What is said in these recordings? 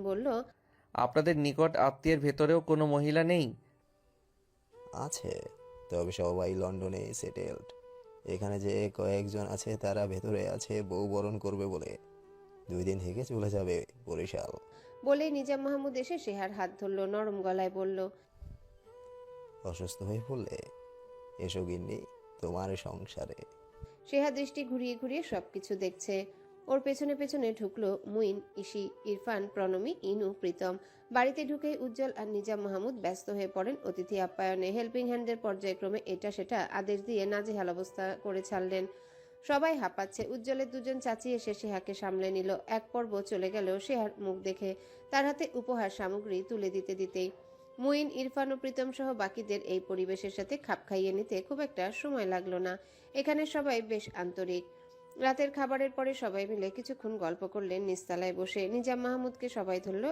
বলল, আপনাদের নিকট আত্মীয়ের ভেতরেও কোনো মহিলা নেই? আছে, তবে সবাই লন্ডনে সেটেলড। এখানে যে কয়েকজন আছে তারা ভেতরে আছে বউ বরণ করবে বলে, 2 দিন থেকে চলে যাবে বরিশাল। বলেই নিজাম মাহমুদ এসে সেহার হাত ধরল, নরম গলায় বলল, অসুস্থ হয়ে পড়লে এসো গিন্নি তোমার সংসারে। সেহা দৃষ্টি ঘুরিয়ে ঘুরিয়ে সবকিছু দেখছে। ওর পেছনে পেছনে ঢুকলো মুইন, ইসি, ইরফান, প্রণমী, ইনু, প্রীতম। বাড়িতে ঢুকেই উজ্জ্বল আর নিজাম মাহমুদ ব্যস্ত হয়ে পড়েন অতিথি আপ্যায়নে। হেল্পিং হ্যান্ডের পর্যায়ক্রমে এটা সেটা আদেশ দিয়ে নাজেহাল অবস্থা করে ছাড়লেন। সবাই হাঁপাচ্ছে। উজ্জ্বলের দুজন চাচি এসে সেহাকে সামলে নিল। এক পর্ব চলে গেল সেহার মুখ দেখে তার হাতে উপহার সামগ্রী তুলে দিতে দিতেই। মুইন, ইরফান ও প্রীতম সহ বাকিদের এই পরিবেশের সাথে খাপ খাইয়ে নিতে খুব একটা সময় লাগলো না। এখানে সবাই বেশ আন্তরিক। রাতের খাবারের পরে সবাই মিলে কিছুক্ষণ গল্প করলেন নিচতলায় বসে। নিজাম মাহমুদকে সবাই ধরল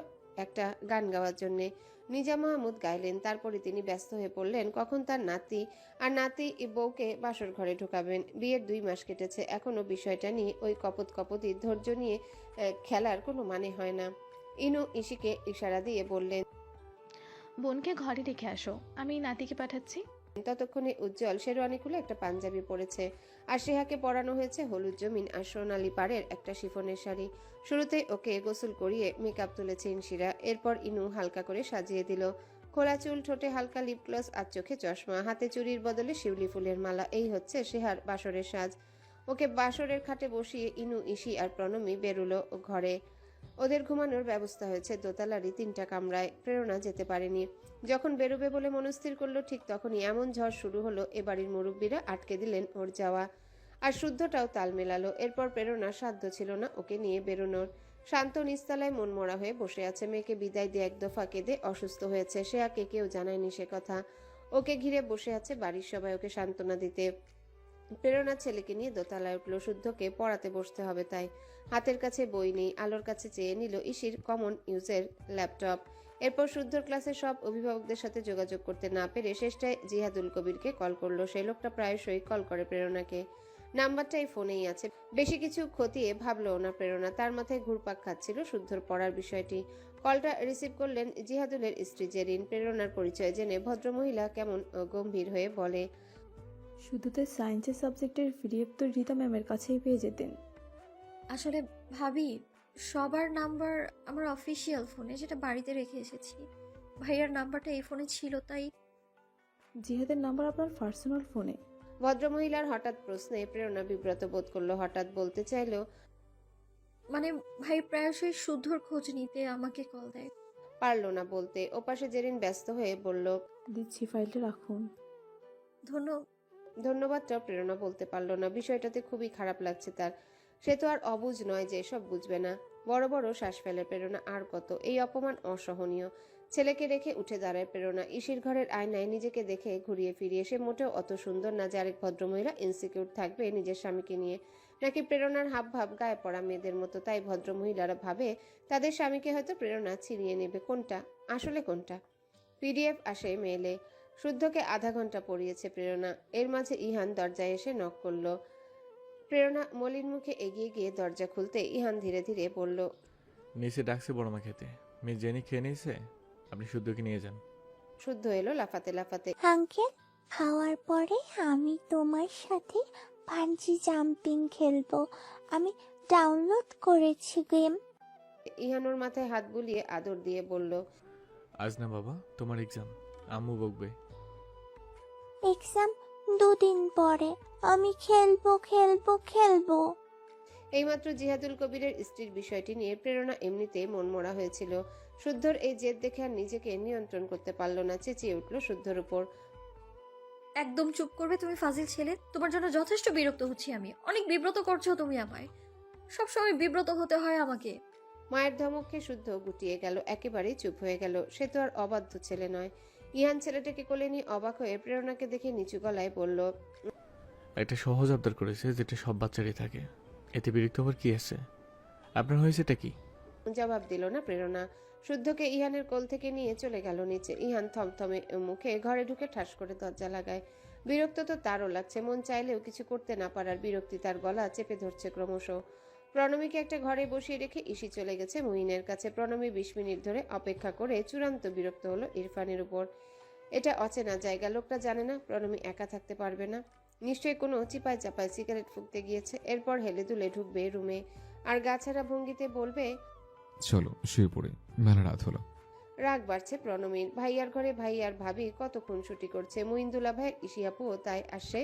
একটা গান গাওয়ার জন্যে। নিজাম মাহমুদ গাইলেন। তারপরে তিনি ব্যস্ত হয়ে পড়লেন কখন তার নাতি আর নাতি বউকে বাসর ঘরে ঢোকাবেন। বিয়ের 2 মাস কেটেছে, এখনো বিষয়টা নিয়ে ওই কপত কপতি ধৈর্য নিয়ে খেলার কোনো মানে হয় না। ইনু ইসিকে ইশারা দিয়ে বললেন, বোনকে ঘরে রেখে আসো, আমি নাতিকে পাঠাচ্ছি। ততক্ষণে উজ্জ্বল শেরওয়ানি খুলে একটা পাঞ্জাবি পরেছে আর সেহাকে পরানো হয়েছে হলুদ জমিন আর সোনালি পাড়ের একটা শিফনের শাড়ি। শুরুতেই ওকে গোসল করিয়ে মেকআপ তুলেছে ইনশিরা। এরপর ইনু হালকা করে সাজিয়ে দিল। খোলা চুল, ঠোঁটে হালকা লিপ গ্লস আর চোখে চশমা, হাতে চুড়ির বদলে শিউলি ফুলের মালা। এই হচ্ছে সেহার বাসরের সাজ। ওকে বাসরের খাটে বসিয়ে ইনু, ইসি আর প্রণমী বেরুলো ঘরে। ওদের ঘুমানোর ব্যবস্থা হয়েছে দোতলারই 3টা কামরায়। প্রেরণা যেতে পারেনি। যখন বেরোবে বলে মনস্থির করলো ঠিক তখনই এমন ঝড় শুরু হলো, এ বাড়ির মুরব্বীরা আটকে দিলেন ওর যাওয়া। আর শুদ্ধটাও তাল মেলালো। এরপর প্রেরণার সাধ্য ছিল না ওকে নিয়ে বেরোনোর। শান্ত নিস্তালায় মন মরা হয়ে বসে আছে। মেয়েকে বিদায় দিয়ে এক দফা কেঁদে অসুস্থ হয়েছে। সে আকে কেউ জানায়নি সে কথা। ওকে ঘিরে বসে আছে বাড়ির সবাই ওকে সান্ত্বনা দিতে। প্রেরণা ছেলেকে নিয়ে দোতলায় উঠল। শুদ্ধকে পড়াতে বসতে হবে তাই। হাতের কাছে বই নেই। আলোর কাছে চেয়ে নিল ইসির কমন ইউজের ল্যাপটপ। এরপর শুদ্ধর ক্লাসে সব অভিভাবকদের সাথে যোগাযোগ করতে না পেরে শেষটায় জিহাদুল কবিরকে কল করলো। সেই লোকটা প্রায়শই কল করে প্রেরণাকে। নাম্বারটা এই ফোনেই আছে। বেশি কিছু খতিয়ে ভাবলো না প্রেরণা। তার মাথায় ঘুরপাক খাচ্ছিল শুদ্ধর পড়ার বিষয়টি। কলটা রিসিভ করলেন জিহাদুলের স্ত্রী জেরিন। প্রেরণার পরিচয় জেনে ভদ্রমহিলা কেমন গম্ভীর হয়ে বলে, শুধুতে সায়েন্সের সাবজেক্টের পিডিএফ তো রীতা ম্যামের কাছেই পেয়ে যেতেন। আসলে ভাবি, সবার নাম্বার আমার অফিসিয়াল ফোনে, যেটা বাড়িতে রেখে এসেছি। ভাইয়ার নাম্বারটা এই ফোনে ছিল তাই। জিহাদের নাম্বার আপনার পার্সোনাল ফোনে? ভদ্রমহিলার হঠাৎ প্রশ্নে প্রেরণা বিব্রত বোধ করলো। হঠাৎ বলতে চাইলো, মানে ভাই প্রায়শই শুদ্ধর খোঁজ নিতে আমাকে কল দেয়। পারল না বলতে। ওপাশে জেরিন ব্যস্ত হয়ে বলল, দিচ্ছি, ফাইলটা রাখুন। ধন্য ধন্যবাদটাও প্রেরণা বলতে পারল না। বিষয়টাতে খুবই খারাপ লাগছে তার। সে তো আর অবুঝ নয় যে সব বুঝবে না। বড় বড় শ্বাস ফেলে প্রেরণা। আর কত! এই অপমান অসহনীয়। ছেলেকে রেখে উঠে দাঁড়ায় প্রেরণা। ইসির ঘরের আয়নায় নিজেকে দেখে ঘুরিয়ে ফিরিয়ে। সে মোটেও অত সুন্দর না যে আরেক ভদ্রমহিলা ইনসিকিউর থাকবে নিজের স্বামীকে নিয়ে। নাকি প্রেরণার হাবভাব গায়ে পড়া মেয়েদের মতো, তাই ভদ্রমহিলারা ভাবে তাদের স্বামীকে হয়তো প্রেরণা ছিনিয়ে নেবে। কোনটা আসলে কোনটা? পিডিএফ আসে মেলে। শুদ্ধকে আধা ঘন্টা পড়িয়েছে প্রেরণা। এর মাঝে ইহান দরজায় এসে নক করলো। প্রেরণা মলিন মুখে এগিয়ে গিয়ে দরজা খুলতে ইহান ধীরে ধীরে বলল, নিচে ডাকছে বড় মা খেতে। মিস জেনি খেয়ে নিয়েছে, আপনি শুদ্ধকে নিয়ে যান। শুদ্ধ এলো লাফাতে লাফাতে। আঙ্কেল, খাওয়ার পরে আমি তোমার সাথে পাঞ্জি জাম্পিং খেলবো। আমি ডাউনলোড করেছি গেম। ইহান ওর মাথায় হাত বুলিয়ে আদর দিয়ে বলল, আজ না বাবা, তোমার এক্সাম, আম্মু বকবে। এক্সাম 2 দিন পরে। আমি খেলবো খেলবো খেলবো। এইমাত্র জিহাদুল কবিরের স্ত্রীর বিষয়টি নিয়ে প্রেরণা এমনিতেই মনমরা হয়েছিল। শুদ্ধর এই জেদ দেখে আর নিজেকে নিয়ন্ত্রণ করতে পারল না। চেঁচিয়ে উঠল শুদ্ধর উপর, একদম চুপ করবে তুমি ফাজিল ছেলে। তোমার জন্য যথেষ্ট বিরক্ত হচ্ছি আমি। অনেক বিব্রত করছো তুমি আমায়। সবসময় বিব্রত হতে হয় আমাকে। মায়ের ধমককে শুদ্ধ গুটিয়ে গেল। একেবারেই চুপ হয়ে গেল। সে তো আর অবাধ্য ছেলে নয়। ইহান ছেলেটাকে কোলে নিয়ে অবাক হয়ে প্রেরণাকে দেখে নিচু গলায় বলল, একটা সহজ আবদার করেছে যেটা সব বাচ্চারই থাকে, এতে বিরক্ত হবার কি আছে? আপনার হয়েছেটা কি? জবাব দিল না প্রেরণা। শুদ্ধকে ইহানের কোল থেকে নিয়ে চলে গেল নিচে। ইহান থমথমে মুখে ঘরে ঢুকে ঠাস করে দরজা লাগায়। বিরক্ত তো তারও লাগছে। মন চাইলেও কিছু করতে না পারার বিরক্তি তার গলা চেপে ধরছে ক্রমশ। প্রণমীকে একটা ঘরে বসিয়ে রেখে ইসি চলে গেছে মুইনের কাছে। প্রণমী 20 মিনিট ধরে অপেক্ষা করে চূড়ান্ত বিরক্ত হলো ইরফানের উপর। এটা অচেনা জায়গা, লোকটা জানে না প্রণমী একা থাকতে পারবে না, নিশ্চয়ই কোনো চিপায় চাপায় সিগারেট ফুঁকতে গিয়েছে। এরপর হেলে দুলে ঢুকবে রুমে আর গাছাড়া ভঙ্গিতে বলবে, চলো শুয়ে পড়ে, মেলা রাত হলো। রাগ বাড়ছে প্রণমীর। ভাইয়ার ঘরে ভাই আর ভাবি কত খুনসুটি করছে, মুইন্দুলা ভাইয়ের ইসিয়াপুও তাই আসে।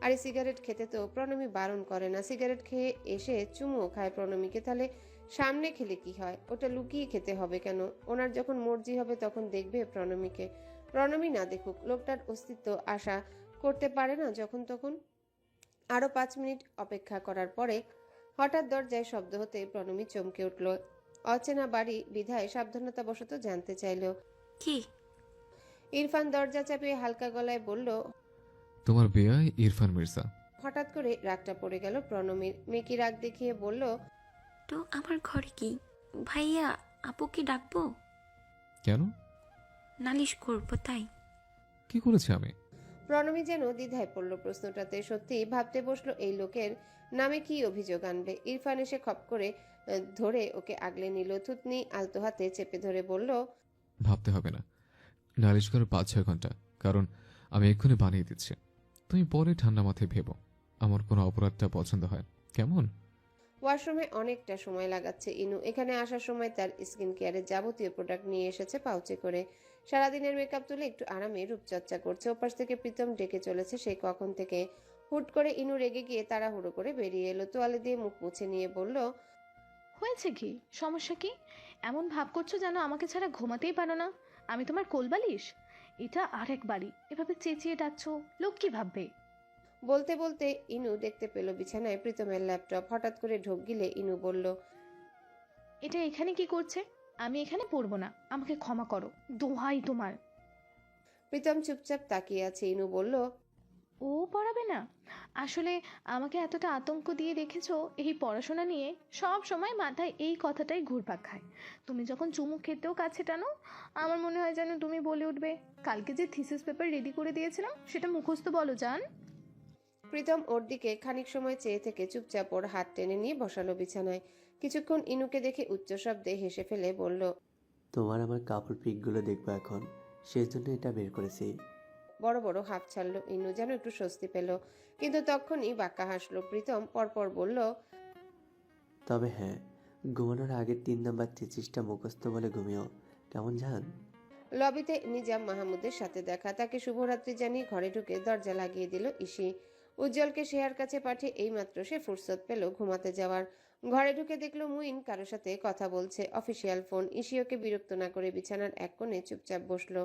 আর এই সিগারেট খেতে তো প্রণমী বারণ করে না। সিগারেট খেয়ে এসে চুমুও খায় প্রণমীকে, তাহলে সামনে খেলে কি হয়, ওটা লুকিয়ে খেতে হবে কেন? ওনার যখন মর্জি হবে তখন দেখবে প্রণমীকে, প্রণমী না দেখুক। লোকটার অস্তিত্ব আশা করতে পারে না যখন তখন। আরো 5 মিনিট অপেক্ষা করার পরে হঠাৎ দরজায় শব্দ হতে প্রণমী চমকে উঠল। অচেনা বাড়ি বিধায় সাবধানতাবশত জানতে চাইল। কি? ইরফান দরজা চাপিয়ে হালকা গলায় বলল। তোমার বেয়াই ইরফান মির্জা। হঠাৎ করে রাগটা পড়ে গেল প্রণমীর। মেকি রাগ দেখিয়ে বলল, তো আমার ঘরে কি? ভাইয়া আপুকে ডাকবো? কেন? নালিশ করবো তাই। কি করেছি আমি? প্রণমী যেন দ্বিধায় পড়ল প্রশ্নটাতে। সত্যি ভাবতে বসলো এই লোকের নামে কি অভিযোগ আনবে। ইরফান এসে খপ করে ধরে ওকে আগলে নিল, থুতনি আলতো হাতে চেপে ধরে বলল, ভাবতে হবে না, নালিশ করে 5-6 ঘন্টা, কারণ আমি এক্ষুনি বানিয়ে দিচ্ছি। তুমি পরে ঠান্ডা মাথায় ভেবো আমার কোনো অপরাধটা পছন্দ হয় কেমন। ওয়াশরুমে অনেকটা সময় লাগাচ্ছে ইনু। এখানে আসার সময় তার স্কিন কেয়ারের যাবতীয় প্রোডাক্ট নিয়ে এসেছে পাউচে করে। সারাদিনের মেকআপ তুলে একটু আরামে রূপচর্চা করছে। ওপাশ থেকে প্রীতম ডেকে চলেছে সেই কখন থেকে। হুট করে ইনু রেগে গিয়ে তাড়াহুড়ো করে বেরিয়ে এলো, তোয়ালে দিয়ে মুখ মুছে নিয়ে বলল, হয়েছে কি? সমস্যা কি? এমন ভাব করছো যেন আমাকে ছাড়া ঘুমাতেই পারো না। আমি তোমার কোলবালিশ? এটা আরেক বাড়ি, এভাবে চেঁচিয়ে ডাকছো, লোক কি ভাববে? বলতে বলতে ইনু দেখতে পেল বিছানায় প্রীতমের ল্যাপটপ। হঠাৎ করে ঢোক গিলে ইনু বলল, এটা এখানে কি করছে? আমি এখানে পড়বো না, আমাকে ক্ষমা করো, দোহাই তোমার। প্রীতম চুপচাপ তাকিয়ে আছে। ইনু বলল, ও পড়াবে না? আসলে আমাকে এতটা আতঙ্ক দিয়ে রেখেছো এই পড়াশোনা নিয়ে, সব সময় মাথায় এই কথাটাই ঘুরপাক খায়। তুমি যখন চুমুক খেতেও কাছে টানো, আমার মনে হয় যেন তুমি বলে উঠবে, কালকে যে থিসিস পেপার রেডি করে দিয়েছিলাম সেটা মুখস্থ বলো জান। প্রীতম ওর দিকে খানিক সময় চেয়ে থেকে চুপচাপ ওর হাত টেনে নিয়ে বসালো বিছানায়। কিছুক্ষণ ইনুকে দেখে উচ্চ শব্দে হেসে ফেলে বলল, তোমার আমার কাপড় পিকগুলো দেখবো এখন, সেজন্য এটা বের করেছি। বড় বড় হাঁপ ছাড়লো ইনু, যেন একটু স্বস্তি পেল। কিন্তু তখনই বাঁকা হাসলো প্রীতম। পরপর বলল, তবে হ্যাঁ, ঘুমানোর আগের 3 নাম্বার থিসিসটা মুখস্থ বলে ঘুমিও, কেমন জান? লবিতে নিজাম মাহমুদের সাথে দেখা। তাকে শুভরাত্রি জানিয়ে ঘরে ঢুকে দরজা লাগিয়ে দিল ইসি। উজ্জ্বলকে শেয়ার কাছে পাঠিয়ে এইমাত্র সে ফুরসত পেল ঘুমাতে যাওয়ার। ঘরে ঢুকে দেখলো মুইন কারোর সাথে কথা বলছে, অফিসিয়াল ফোন। ইসি ওকে বিরক্ত না করে বিছানার এক কোণে চুপচাপ বসলো।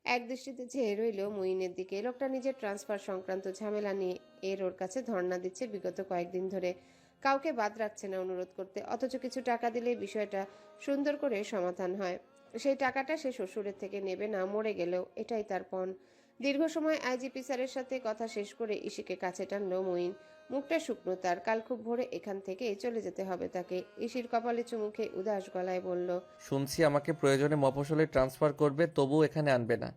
এক দৃষ্টিতে চেয়ে রইল মুইনের দিকে। লোকটা নিজের ট্রান্সফার সংক্রান্ত ঝামেলা নিয়ে ওর কাছে ধর্ণা দিচ্ছে বিগত কয়েকদিন ধরে। কাউকে বাদ রাখছে না অনুরোধ করতে, অথচ কিছু টাকা দিলে বিষয়টা সুন্দর করে সমাধান হয়। সেই টাকাটা সে শ্বশুরের থেকে নেবে না মরে গেলেও, এটাই তার পণ। দীর্ঘ সময় আইজিপি স্যারের সাথে কথা শেষ করে ইসিকে কাছে টানলো মুইন। মুখটা শুকনো তার, কাল খুব ভোরে এখান থেকে চলে যেতে হবে তাকে। ইসির কপালে চুমুখে উদাস গলায় বলল, শুনছি আমাকে প্রয়োজনে মফস্বলে ট্রান্সফার করবে, তবু এখানে আনবে না।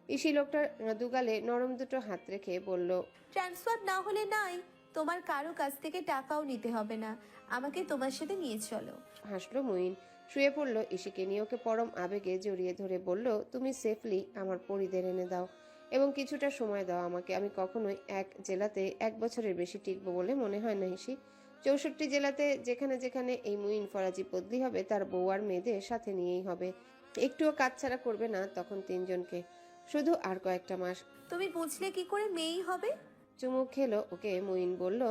ইসি লোকটার দুগালে নরম দুটো হাত রেখে বলল, ট্রান্সফার না হলে নাই, তোমার কারো কাছ থেকে টাকাও নিতে হবে না, আমাকে তোমার সাথে নিয়ে চলো। হাসলো মুইন। শুয়ে পড়ল ইসিকে নিয়ে, ওকে পরম আবেগে জড়িয়ে ধরে বলল, তুমি সেফলি আমার পরিদের এনে দাও এবং কিছুটা সময় দাও আমাকে। আমি কখনোই এক জেলাতে 1 বছরের বেশি টিকবো বলে মনে হয় না ইসি। 64 জেলাতে যেখানে যেখানে এই মুইন ফরাজি বদলি হবে, তার বউ আর মেয়েদের সাথে নিয়েই হবে। একটুও কাজছাড়া করবে না তখন 3 জনকে। শুধু আর কয়েকটা মাস। তুমি বুঝলে কি করে মেয়েই হবে? চুমুক খেলো ওকে মুইন। বলল,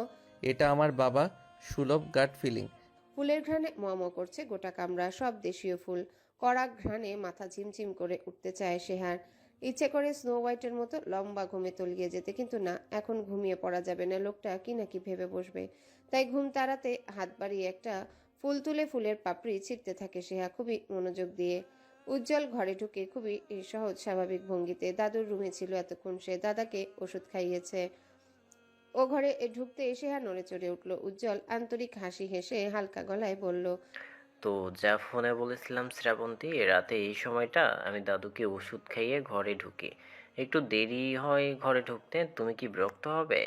এটা আমার বাবা সুলভ গাট ফিলিং। ফুলের ঘ্রাণে ম করছে গোটা কামরা, সব দেশীয় ফুল। কড়া ঘ্রাণে মাথা ঝিমঝিম করে উঠতে চায় সেহার। ইচ্ছে করে স্নো হোয়াইটের মতো লম্বা ঘুমে তলিয়ে যেতে, কিন্তু না, এখন ঘুমিয়ে পড়া যাবে না। লোকটা কি নাকি ভেবে বসবে। তাই ঘুম তাড়াতে হাত বাড়িয়ে একটা ফুল তুলে ফুলের পাপড়ি ছিঁড়তে থাকে সেহা খুবই মনোযোগ দিয়ে। উজ্জ্বল ঘরে ঢুকে খুবই সহজ স্বাভাবিক ভঙ্গিতে দাদুর রুমে ছিল এতক্ষণ সে। দাদাকে ওষুধ খাইয়েছে। ও ঘরে ঢুকতে এসে নড়ে চড়ে উঠল উজ্জ্বল। আন্তরিক হাসি হেসে হালকা গলায় বলল, তো যা ফোনে বলেছিলাম শ্রাবন্তী, রাতে এই সময়টা আমি দাদুকে ওষুধ খাইয়ে ঘরে ঢুকি, একটু দেরি হয় ঘরে ঢুকতে, তুমি কি বিরক্ত হবে?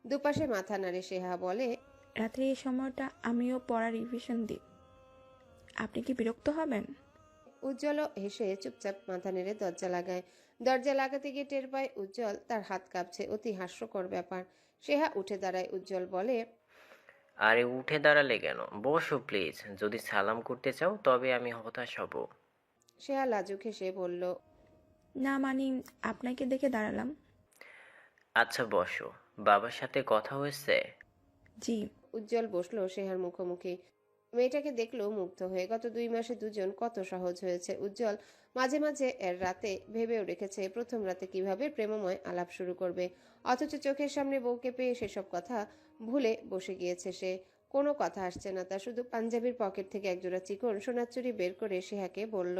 দুপাশে মাথা নাড়ে সেহা বলে, রাতের এই সময়টা আমিও পড়া রিভিশন দিই। আপনি কি বিরক্ত হবেন? উজ্জ্বলও হেসে চুপচাপ মাথা নেড়ে দরজা লাগায়। দরজা লাগাতে গিয়ে টের পায় উজ্জ্বল তার হাত কাঁপছে। অতি হাস্যকর ব্যাপার। সেহা উঠে দাঁড়ায়। উজ্জ্বল বলে, আরে উঠে দাঁড়ালে কেন? বসো প্লিজ। যদি সালাম করতে চাও তবে আমি হতাশ হব। সেহা লাজুক হেসে বলল, না মানে আপনাকে দেখে দাঁড়ালাম। আচ্ছা বসো। বাবার সাথে কথা হয়েছে? জি। উজ্জ্বল বসলো সেহার মুখোমুখি। মেয়েটাকে দেখলো মুগ্ধ হয়ে। গত 2 মাসে দুজন কত সহজ হয়েছে। উজ্জ্বল মাঝে মাঝে এর রাতে ভেবেও রেখেছে প্রথম রাতে কিভাবে প্রেমময় আলাপ শুরু করবে, অথচ চোখের সামনে বউকে পেয়ে সেসব কথা ভুলে বসে গিয়েছে সে। কোনো কথা আসছে না তার। শুধু পাঞ্জাবির পকেট থেকে একজোড়া চিকন সোনার চুড়ি বের করে সেহাকে বলল,